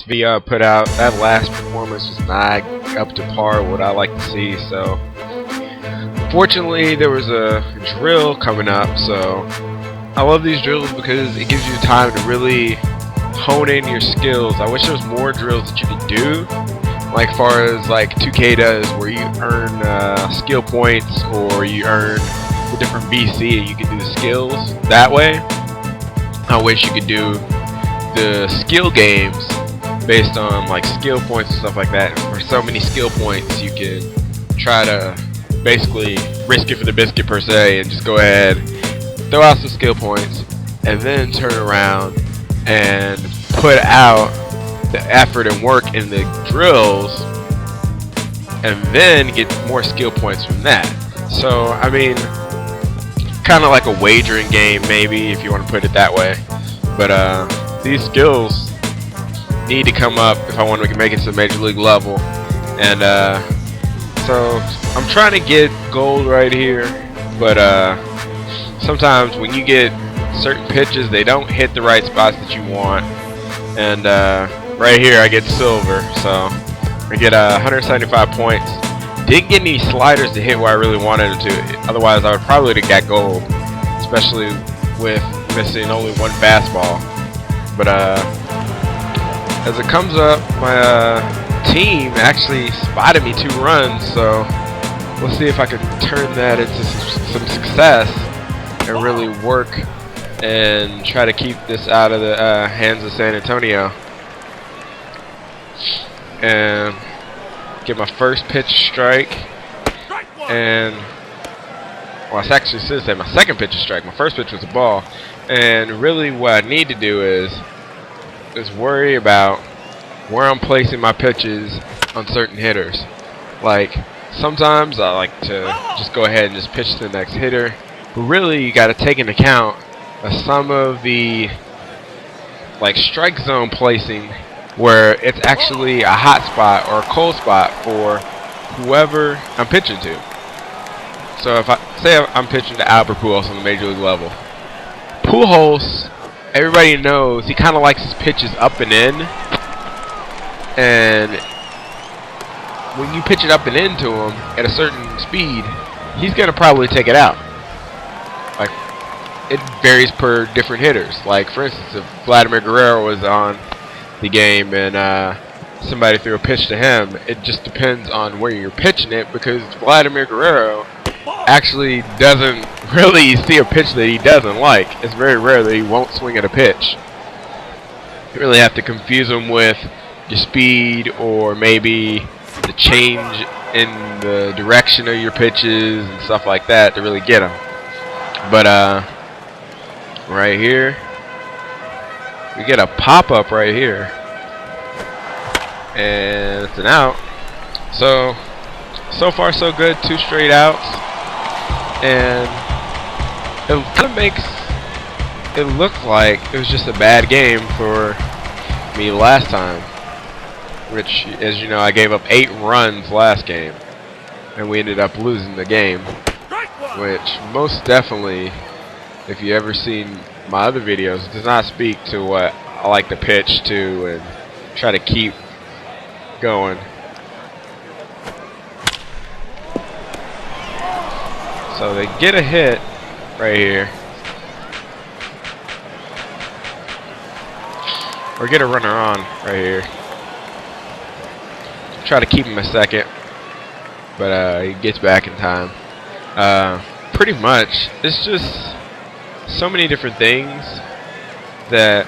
video I put out, that last performance was not up to par with what I like to see, so unfortunately there was a drill coming up. So I love these drills because it gives you time to really hone in your skills. I wish there was more drills that you could do, like far as like 2K does, where you earn skill points or you earn the different VC and you can do the skills that way. I wish you could do the skill games based on like skill points and stuff like that. And for so many skill points, you can try to basically risk it for the biscuit per se, and just go ahead, throw out some skill points, and then turn around and put out the effort and work in the drills, and then get more skill points from that. So I mean, kind of like a wagering game, maybe, if you want to put it that way. But these skills need to come up if I want to make it to the major league level. And so I'm trying to get gold right here, but sometimes when you get certain pitches, they don't hit the right spots that you want. And right here I get silver, so I get 175 points. Didn't get any sliders to hit where I really wanted it to, otherwise I would probably have got gold, especially with missing only one fastball. But as it comes up, my team actually spotted me 2 runs, so let's see if I can turn that into some success and really work and try to keep this out of the hands of San Antonio and get my first pitch strike. And well, I actually should say my second pitch is strike. My first pitch was a ball. And really what I need to do is worry about where I'm placing my pitches on certain hitters. Like, sometimes I like to just go ahead and just pitch to the next hitter, but really you got to take into account some of the like strike zone placing, where it's actually a hot spot or a cold spot for whoever I'm pitching to. So if I say I'm pitching to Albert Pujols on the major league level, Pujols, everybody knows he kind of likes his pitches up and in, and when you pitch it up and into him at a certain speed, he's gonna probably take it out. Like, it varies per different hitters. Like, for instance, if Vladimir Guerrero was on the game and somebody threw a pitch to him, it just depends on where you're pitching it, because Vladimir Guerrero actually doesn't really see a pitch that he doesn't like. It's very rare that he won't swing at a pitch. You really have to confuse him with your speed, or maybe the change in the direction of your pitches and stuff like that to really get him. But right here we get a pop-up right here, and it's an out. So far so good, 2 straight outs, and it kind of makes it look like it was just a bad game for me last time, which, as you know, I gave up 8 runs last game, and we ended up losing the game, which most definitely, if you ever seen my other videos, does not speak to what I like to pitch to and try to keep going. So they get a hit right here, or get a runner on right here. Try to keep him a second, but he gets back in time. Pretty much, it's just so many different things that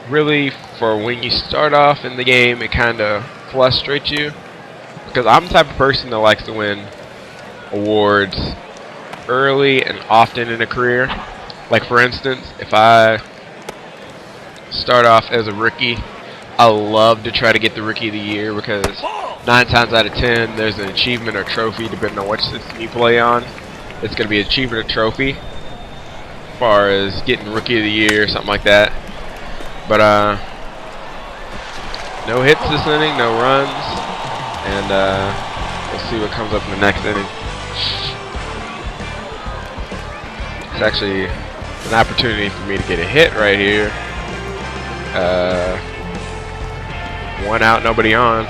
really, for when you start off in the game, it kind of frustrates you, because I'm the type of person that likes to win awards early and often in a career. Like, for instance, if I start off as a rookie, I love to try to get the Rookie of the Year, because 9 times out of 10 there's an achievement or trophy, depending on which system you play on. It's going to be an achievement or trophy as far as getting Rookie of the Year, something like that. But no hits this inning, no runs, and we'll see what comes up in the next inning. It's actually an opportunity for me to get a hit right here. 1 out, nobody on.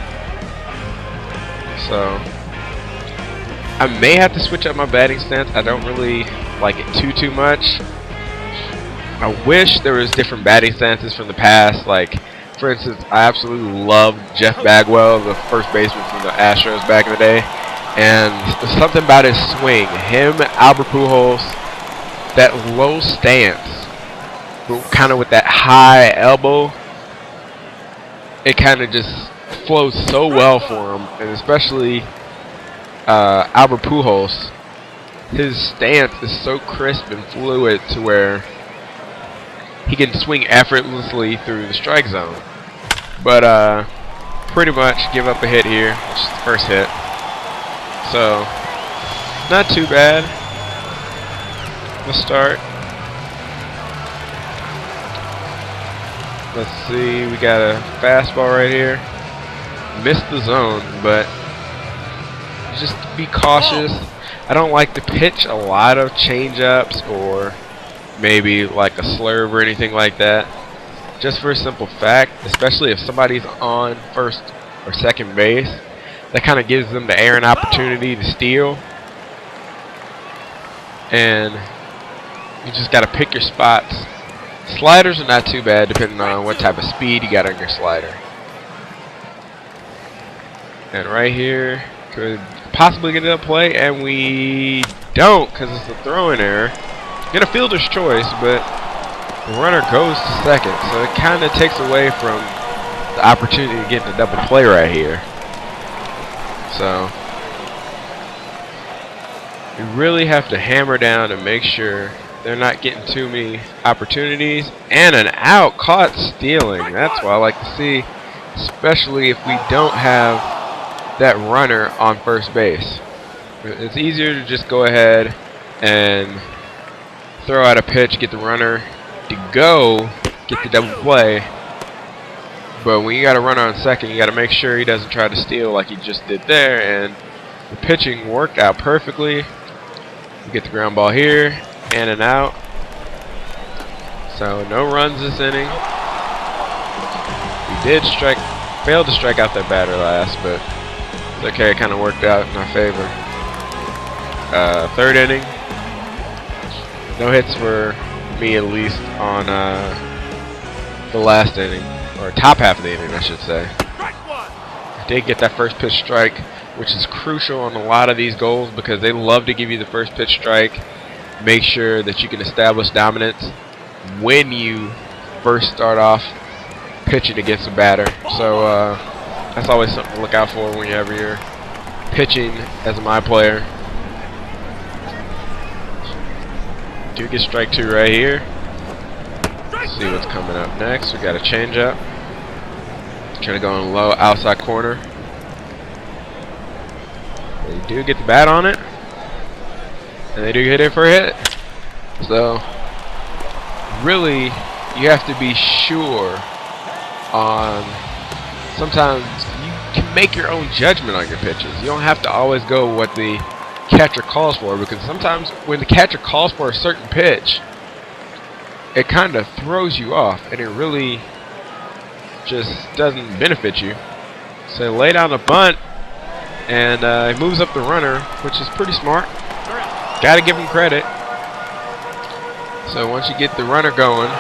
So I may have to switch up my batting stance. I don't really like it too much. I wish there was different batting stances from the past. Like, for instance, I absolutely love Jeff Bagwell, the first baseman from the Astros back in the day. And there's something about his swing. Him, Albert Pujols, that low stance, but kind of with that high elbow, it kind of just flows so well for him. And especially Albert Pujols, his stance is so crisp and fluid to where he can swing effortlessly through the strike zone. But pretty much give up a hit here, which is the first hit. So not too bad. Let's start. Let's see, we got a fastball right here. Missed the zone, but just be cautious. I don't like to pitch a lot of change-ups or maybe like a slurve or anything like that. Just for a simple fact, especially if somebody's on first or second base, that kind of gives them the air and opportunity to steal. And you just got to pick your spots. Sliders are not too bad depending on what type of speed you got on your slider. And right here, could possibly get a play, and we don't because it's a throwing error. Get a fielder's choice, but the runner goes to second, so it kind of takes away from the opportunity to get a double play right here. So you really have to hammer down and make sure they're not getting too many opportunities. And an out, caught stealing. That's what I like to see, especially if we don't have that runner on first base. It's easier to just go ahead and throw out a pitch, get the runner to go, get the double play. But when you got a runner on second, you got to make sure he doesn't try to steal like he just did there. And the pitching worked out perfectly. You get the ground ball here, and an out. So no runs this inning. We did failed to strike out that batter last, but it's okay. It kind of worked out in our favor. Third inning. No hits for me, at least, on the last inning, or top half of the inning, I should say. I did get that first pitch strike, which is crucial on a lot of these goals because they love to give you the first pitch strike. Make sure that you can establish dominance when you first start off pitching against a batter. So that's always something to look out for whenever you're pitching as a MyPlayer. Do get strike 2 right here. Let's see what's coming up next. We got a changeup. Trying to go in low outside corner. They do get the bat on it, and they do hit it for a hit. So really, you have to be sure on. Sometimes you can make your own judgment on your pitches. You don't have to always go what the catcher calls for, because sometimes when the catcher calls for a certain pitch, it kind of throws you off, and it really just doesn't benefit you. So lay down a bunt, and he moves up the runner, which is pretty smart. Got to give him credit. So once you get the runner going,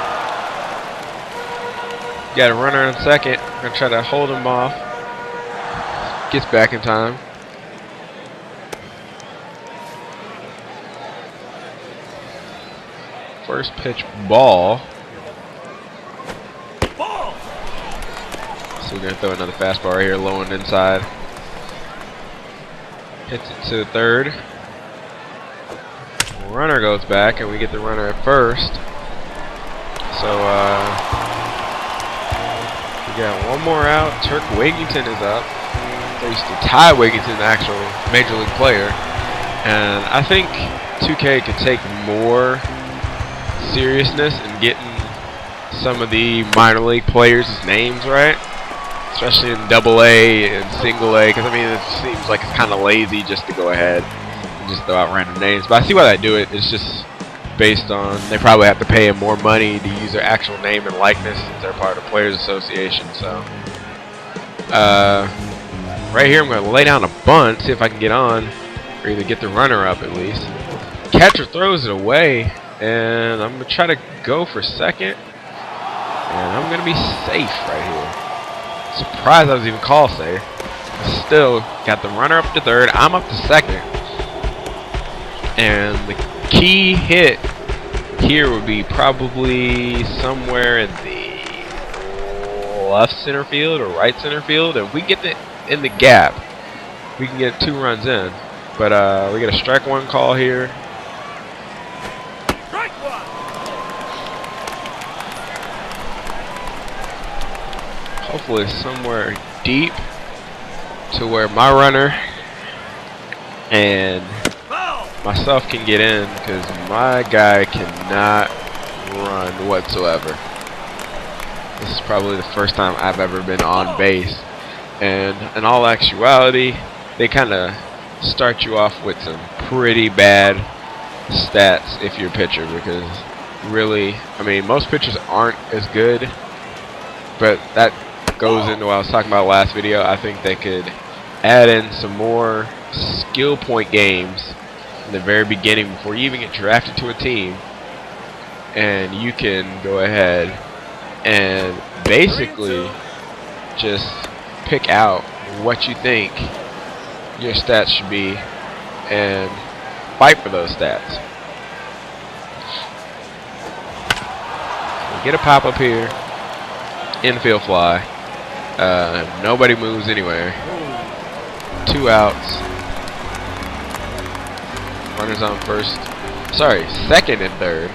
you got a runner on second. We're going to try to hold him off. Gets back in time. First pitch ball. So we're going to throw another fastball right here, low and inside. Hits it to third. Runner goes back, and we get the runner at first. So we got one more out. Turk Wigington is up. They used to tie Wigington, the actual major league player. And I think 2K could take more seriousness in getting some of the minor league players' names right, especially in AA and single A, because I mean it seems like it's kind of lazy just to go ahead and just throw out random names. But I see why they do it. It's just based on they probably have to pay them more money to use their actual name and likeness since they're part of the Players Association. So Right here, I'm going to lay down a bunt, see if I can get on, or either get the runner up at least. Catcher throws it away, and I'm going to try to go for second, and I'm going to be safe right here. Surprised I was even called safe. Still got the runner up to third. I'm up to second, and the key hit here would be probably somewhere in the left center field or right center field. If we get it in the gap, we can get 2 runs in. But we get a strike 1 call here. Hopefully somewhere deep to where my runner and myself can get in, because my guy cannot run whatsoever. This is probably the first time I've ever been on base, and in all actuality, they kind of start you off with some pretty bad stats if you're a pitcher, because really, I mean, most pitchers aren't as good, but that goes into what I was talking about last video. I think they could add in some more skill point games in the very beginning before you even get drafted to a team, and you can go ahead and basically just pick out what you think your stats should be and fight for those stats. So get a pop up here, infield fly. Nobody moves anywhere. 2 outs. Runners on first. Sorry, second and third.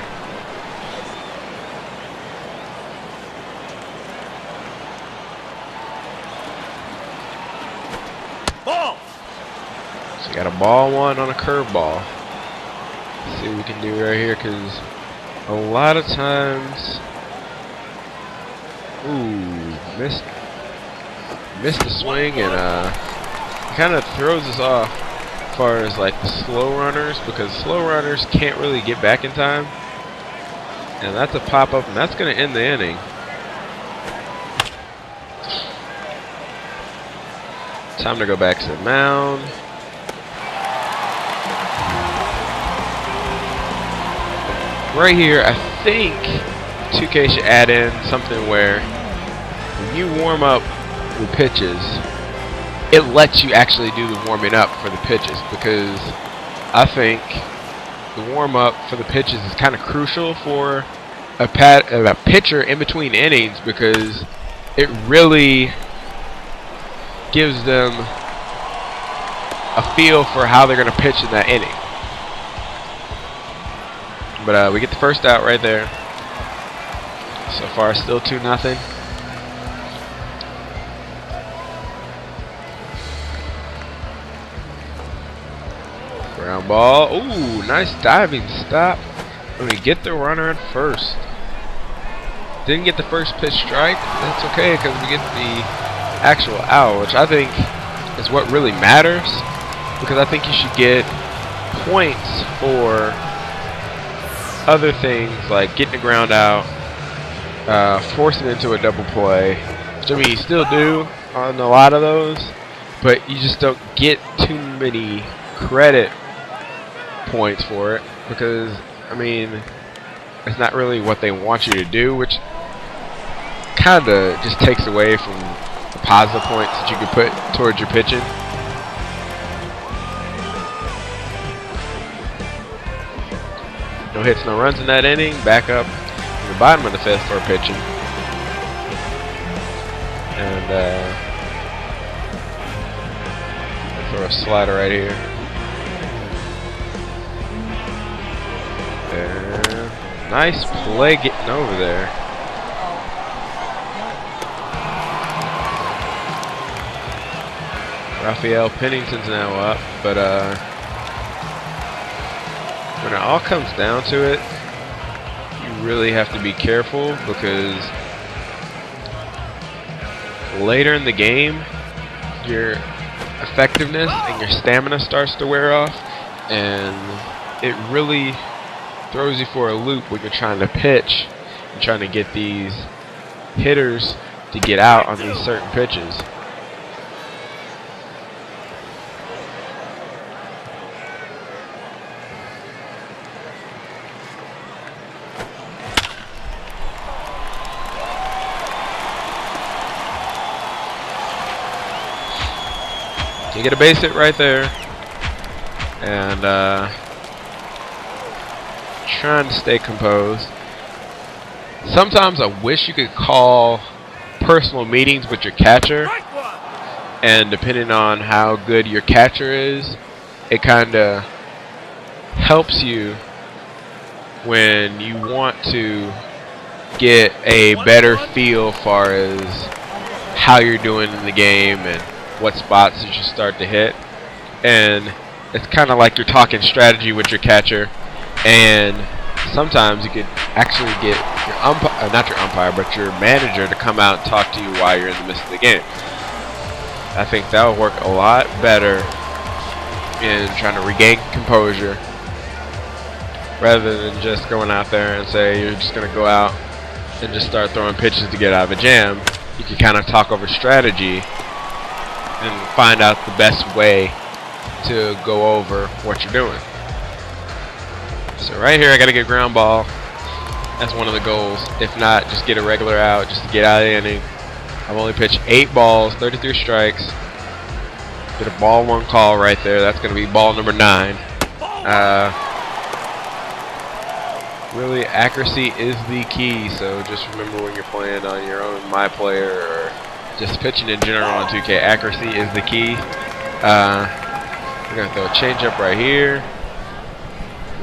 Ball. So we got a ball 1 on a curveball. Let's see what we can do right here, because a lot of times, missed the swing, and kind of throws us off as far as like the slow runners, because slow runners can't really get back in time, and that's a pop up, and that's going to end the inning. Time to go back to the mound. Right here, I think 2K should add in something where when you warm up with pitches, it lets you actually do the warming up for the pitches, because I think the warm up for the pitches is kind of crucial for a pitcher in between innings, because it really gives them a feel for how they're going to pitch in that inning. But we get the first out right there. So far, still 2-0. Ground ball. Ooh, nice diving stop. Let me get the runner at first. Didn't get the first pitch strike. That's okay, because we get the actual out, which I think is what really matters, because I think you should get points for other things like getting the ground out, forcing into a double play, which I mean you still do on a lot of those, but you just don't get too many credit points for it, because I mean it's not really what they want you to do, which kinda just takes away from the positive points that you could put towards your pitching. No hits, no runs in that inning. Back up in the bottom of the 5th for pitching. And throw a slider right here. And nice play getting over there. Raphael Pennington's now up, but when it all comes down to it, you really have to be careful, because later in the game, your effectiveness and your stamina starts to wear off, and it really throws you for a loop when you're trying to pitch and trying to get these hitters to get out on these certain pitches. You get a base hit right there, and trying to stay composed. Sometimes I wish you could call personal meetings with your catcher, and depending on how good your catcher is, it kind of helps you when you want to get a better feel far as how you're doing in the game and what spots you should start to hit. And it's kind of like you're talking strategy with your catcher, and sometimes you could actually get your umpire, not your umpire, but your manager to come out and talk to you while you're in the midst of the game. I think that would work a lot better in trying to regain composure, rather than just going out there and say you're just going to go out and just start throwing pitches to get out of a jam. You can kind of talk over strategy and find out the best way to go over what you're doing. So right here I got to get ground ball. That's one of the goals. If not, just get a regular out just to get out of the inning. I've only pitched 8 balls, 33 strikes. Get a ball 1 call right there. That's going to be ball number 9. Really, accuracy is the key, so just remember when you're playing on your own MyPlayer or just pitching in general on 2K, accuracy is the key. We're going to throw a changeup right here,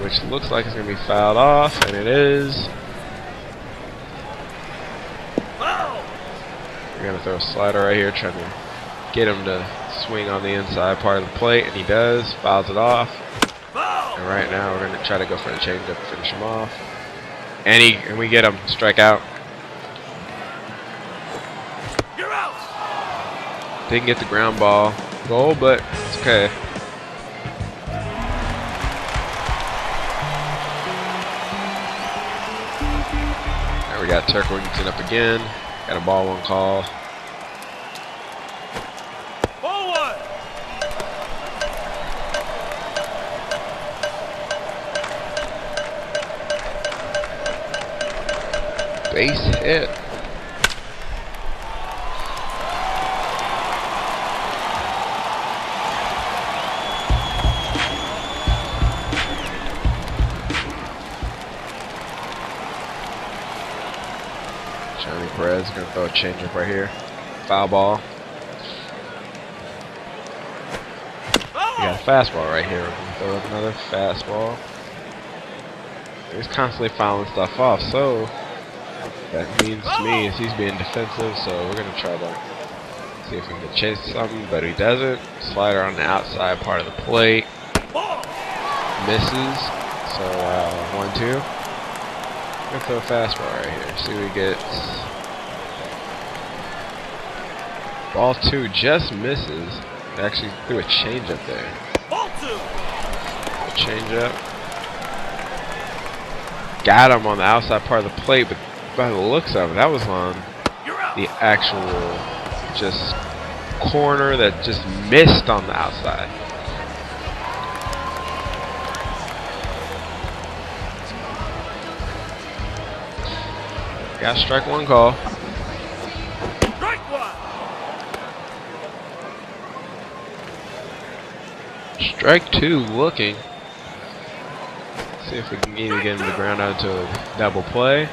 which looks like it's going to be fouled off, and it is. We're going to throw a slider right here, trying to get him to swing on the inside part of the plate, and he does, fouls it off. And right now we're going to try to go for the changeup to finish him off. And we get him, strike out. You're out. Didn't get the ground ball goal, but it's okay. Now we got Turk Wigington up again. Got a ball 1 call. Base hit. Johnny Perez is going to throw a changeup right here. Foul ball. We got a fastball right here. We're going to throw up another fastball. He's constantly fouling stuff off, so that means to me is he's being defensive, so we're going to try to see if we can chase something, but he doesn't. Slider on the outside part of the plate. Misses. So 1-2. We're going to throw a fastball right here. See what he gets. Ball 2 just misses. Actually threw a changeup there. Ball 2. Changeup. Got him on the outside part of the plate, but by the looks of it, that was on the actual just corner that just missed on the outside. Got strike 1 call. Strike 1. Strike 2 looking. See if we can either get him to ground out to a double play,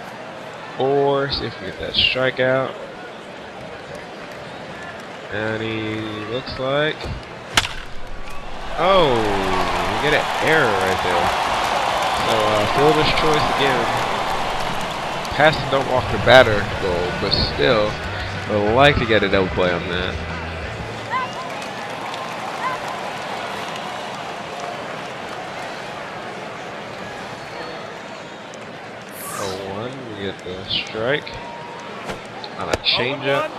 or see if we get that strikeout. And he looks like, oh, we get an error right there. So fielder's choice again. Passes don't walk the batter goal, but still, would like to get a double play on that. We get the strike on a changeup.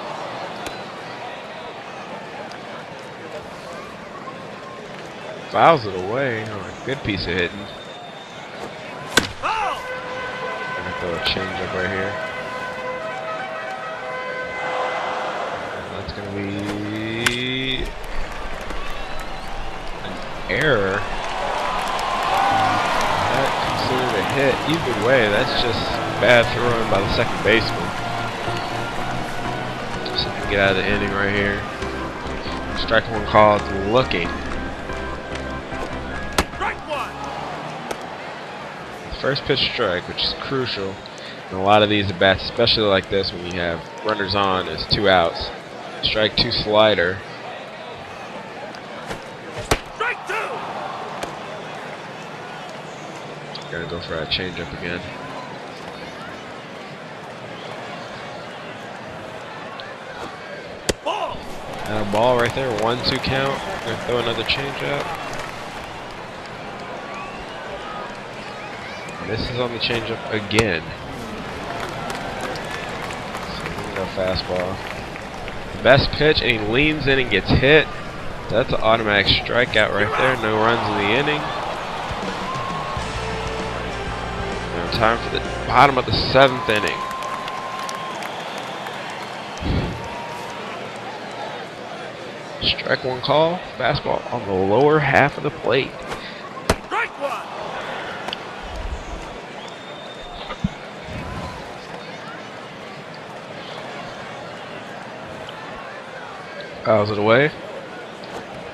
Fouls it away. Oh, a good piece of hitting. Gonna throw a changeup right here. And that's gonna be an error. Considered a hit. Either way, that's just bad throwing by the second baseman. So we can get out of the inning right here. Strike one call. It's looking. First pitch strike, which is crucial in a lot of these at bats, especially like this when you have runners on is 2 outs. Strike 2 slider. Strike 2. Gonna go for a changeup again. Ball. And a ball right there. 1-2 count. Gonna throw another changeup. Misses on the changeup again. So no fastball. Best pitch, and he leans in and gets hit. That's an automatic strikeout right there. No runs in the inning. Now time for the bottom of the 7th inning. Strike one call. Fastball on the lower half of the plate. Strike 1. Fouls it away.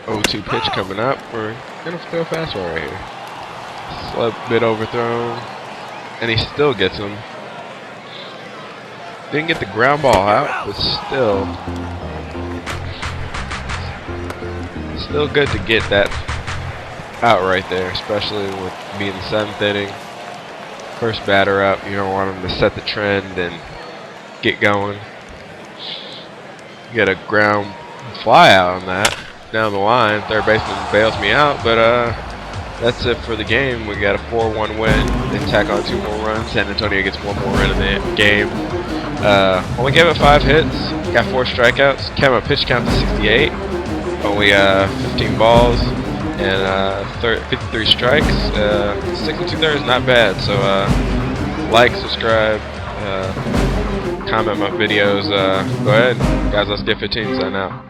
0-2 pitch coming up. We're gonna throw a fastball right here. Slip bit overthrown, and he still gets him. Didn't get the ground ball out, but still good to get that out right there, especially with being the 7th inning. First batter up, you don't want him to set the trend and get going. Get a ground fly out on that down the line. Third baseman bails me out, but that's it for the game. We got a 4-1 win. They tack on 2 more runs. San Antonio gets 1 more run in the game. Only gave it 5 hits. Got 4 strikeouts. Came up pitch count to 68. Only 15 balls and 53 strikes. 6 2/3 not bad. So like, subscribe, comment my videos. Go ahead, guys. Let's get 15 sign out.